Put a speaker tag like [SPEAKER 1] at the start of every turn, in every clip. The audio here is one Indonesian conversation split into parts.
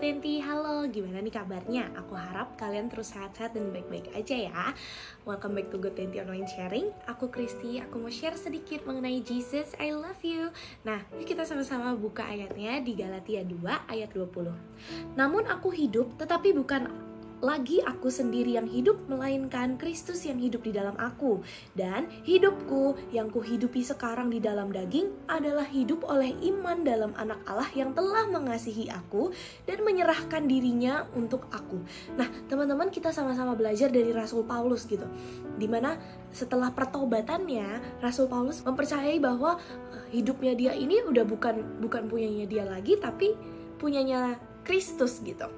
[SPEAKER 1] Tenti, halo, gimana nih kabarnya? Aku harap kalian terus sehat-sehat dan baik-baik aja ya. Welcome back to Good Tenti Online Sharing. Aku Kristi, aku mau share sedikit mengenai Jesus, I love you. Nah, yuk kita sama-sama buka ayatnya di Galatia 2 ayat 20. Namun aku hidup, tetapi bukan lagi aku sendiri yang hidup, melainkan Kristus yang hidup di dalam aku. Dan hidupku yang kuhidupi sekarang di dalam daging adalah hidup oleh iman dalam anak Allah yang telah mengasihi aku dan menyerahkan dirinya untuk aku. Nah, teman-teman, kita sama-sama belajar dari Rasul Paulus gitu. Dimana setelah pertobatannya, Rasul Paulus mempercayai bahwa hidupnya dia ini udah bukan punyanya dia lagi, tapi punyanya Kristus gitu.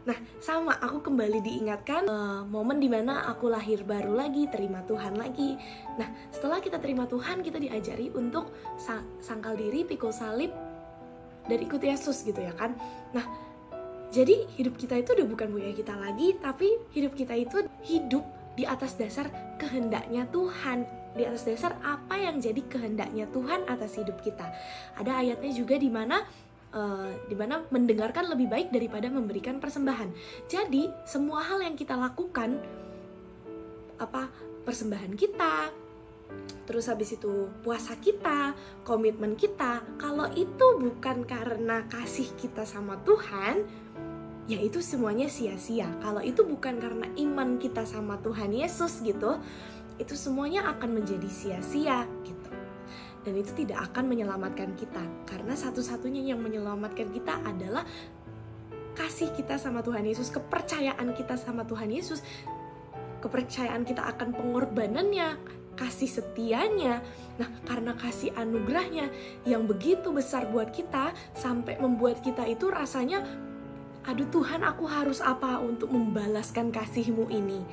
[SPEAKER 1] Nah, sama aku kembali diingatkan momen dimana aku lahir baru lagi, terima Tuhan lagi. Nah, setelah kita terima Tuhan, kita diajari untuk sangkal diri, pikul salib, dan ikut Yesus gitu ya kan. Nah, jadi hidup kita itu udah bukan punya kita lagi, tapi hidup kita itu hidup di atas dasar kehendaknya Tuhan, di atas dasar apa yang jadi kehendaknya Tuhan atas hidup kita. Ada ayatnya juga di mana mendengarkan lebih baik daripada memberikan persembahan. Jadi semua hal yang kita lakukan, persembahan kita, terus habis itu puasa kita, komitmen kita, kalau itu bukan karena kasih kita sama Tuhan, ya itu semuanya sia-sia. Kalau itu bukan karena iman kita sama Tuhan Yesus gitu, itu semuanya akan menjadi sia-sia gitu. Dan itu tidak akan menyelamatkan kita, karena satu-satunya yang menyelamatkan kita adalah kasih kita sama Tuhan Yesus, kepercayaan kita sama Tuhan Yesus, kepercayaan kita akan pengorbanannya, kasih setianya. Nah, karena kasih anugerahnya yang begitu besar buat kita, sampai membuat kita itu rasanya, aduh Tuhan, aku harus apa untuk membalaskan kasih-Mu ini.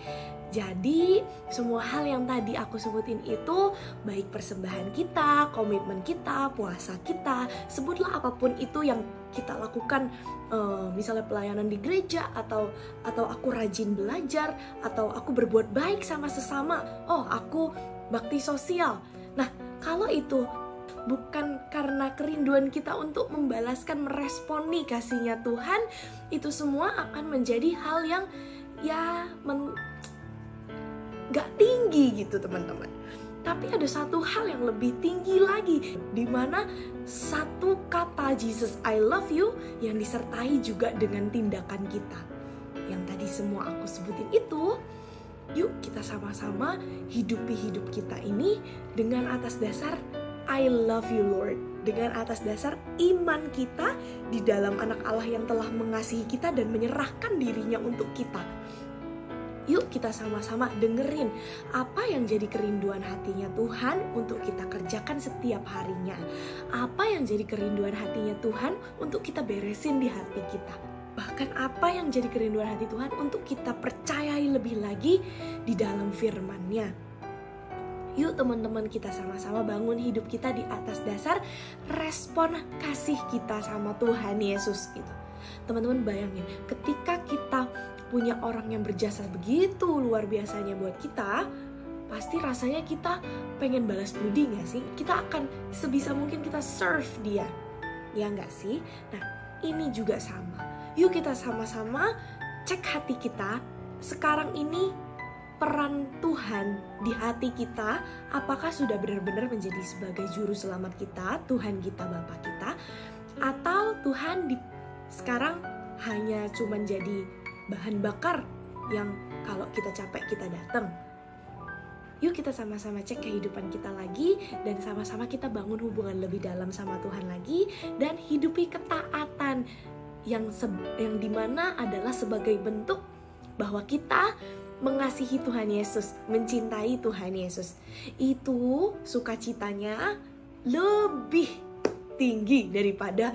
[SPEAKER 1] Jadi semua hal yang tadi aku sebutin itu, baik persembahan kita, komitmen kita, puasa kita, sebutlah apapun itu yang kita lakukan, misalnya pelayanan di gereja, atau aku rajin belajar, atau aku berbuat baik sama sesama, aku bakti sosial. Nah, kalau itu bukan karena kerinduan kita untuk membalaskan, meresponi kasihnya Tuhan, itu semua akan menjadi hal yang gak tinggi gitu teman-teman. Tapi ada satu hal yang lebih tinggi lagi, dimana satu kata Jesus I love you yang disertai juga dengan tindakan kita. Yang tadi semua aku sebutin itu, yuk kita sama-sama hidupi hidup kita ini dengan atas dasar I love you Lord, dengan atas dasar iman kita di dalam anak Allah yang telah mengasihi kita dan menyerahkan dirinya untuk kita. Yuk kita sama-sama dengerin apa yang jadi kerinduan hatinya Tuhan untuk kita kerjakan setiap harinya. Apa yang jadi kerinduan hatinya Tuhan untuk kita beresin di hati kita. Bahkan apa yang jadi kerinduan hati Tuhan untuk kita percayai lebih lagi di dalam firman-Nya. Yuk teman-teman, kita sama-sama bangun hidup kita di atas dasar respon kasih kita sama Tuhan Yesus gitu. Teman-teman bayangin, ketika kita punya orang yang berjasa begitu luar biasanya buat kita, pasti rasanya kita pengen balas budi gak sih? Kita akan sebisa mungkin kita serve dia, ya gak sih? Nah, ini juga sama. Yuk kita sama-sama cek hati kita. Sekarang ini peran Tuhan di hati kita, apakah sudah benar-benar menjadi sebagai juru selamat kita, Tuhan kita, Bapa kita, atau Tuhan sekarang hanya cuman jadi bahan bakar yang kalau kita capek kita datang. Yuk kita sama-sama cek kehidupan kita lagi, dan sama-sama kita bangun hubungan lebih dalam sama Tuhan lagi, dan hidupi ketaatan yang dimana adalah sebagai bentuk bahwa kita mengasihi Tuhan Yesus, mencintai Tuhan Yesus. Itu sukacitanya lebih tinggi daripada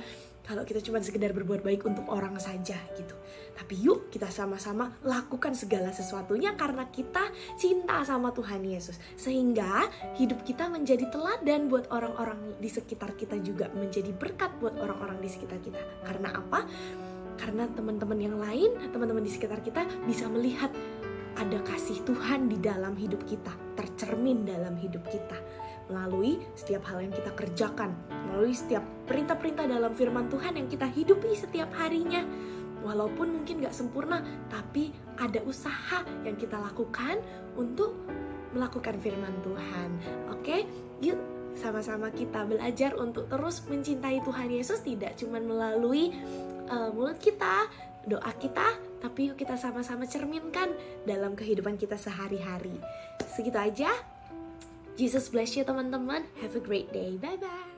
[SPEAKER 1] kalau kita cuma sekedar berbuat baik untuk orang saja gitu. Tapi yuk kita sama-sama lakukan segala sesuatunya karena kita cinta sama Tuhan Yesus. Sehingga hidup kita menjadi teladan buat orang-orang di sekitar kita, juga menjadi berkat buat orang-orang di sekitar kita. Karena apa? Karena teman-teman yang lain, teman-teman di sekitar kita bisa melihat ada kasih Tuhan di dalam hidup kita, tercermin dalam hidup kita. Melalui setiap hal yang kita kerjakan, melalui setiap perintah-perintah dalam firman Tuhan yang kita hidupi setiap harinya, Walaupun mungkin gak sempurna, tapi ada usaha yang kita lakukan untuk melakukan firman Tuhan. Oke, yuk sama-sama kita belajar untuk terus mencintai Tuhan Yesus, tidak cuma melalui mulut kita, doa kita, tapi yuk kita sama-sama cerminkan dalam kehidupan kita sehari-hari. Segitu aja. Jesus bless you teman-teman. Have a great day. Bye-bye.